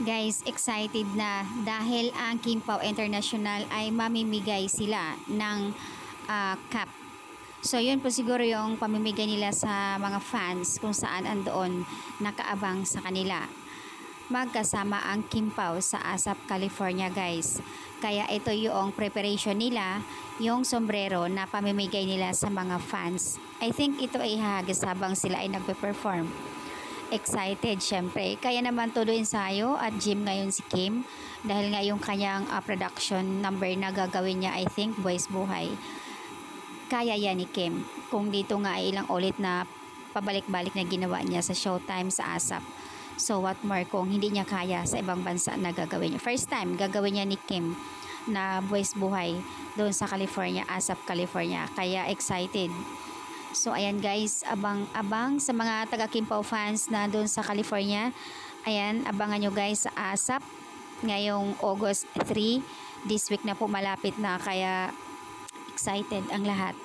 Guys, excited na dahil ang Kim Pao International ay mamimigay sila ng cup. So yun po siguro yung pamimigay nila sa mga fans kung saan andoon nakaabang sa kanila. Magkasama ang Kim Pao sa ASAP, California guys. Kaya ito yung preparation nila, yung sombrero na pamimigay nila sa mga fans. I think ito ay hahagis habang sila ay nagpe-perform. Excited syempre. Kaya naman tuloy ensayo at gym ngayon si Kim dahil nga yung kanyang production number na gagawin niya, I think Buwis Buhay. Kaya yan ni Kim. Kung dito nga ay ilang ulit na pabalik-balik na ginawa niya sa Showtime sa ASAP. So what more kung hindi niya kaya sa ibang bansa na gagawin niya. First time gagawin niya ni Kim na Buwis Buhay doon sa California, ASAP California. Kaya excited. So ayan guys, abang-abang sa mga taga Kim Pao fans na doon sa California. Ayan, abangan nyo guys sa ASAP ngayong August 3. This week na po malapit na, kaya excited ang lahat.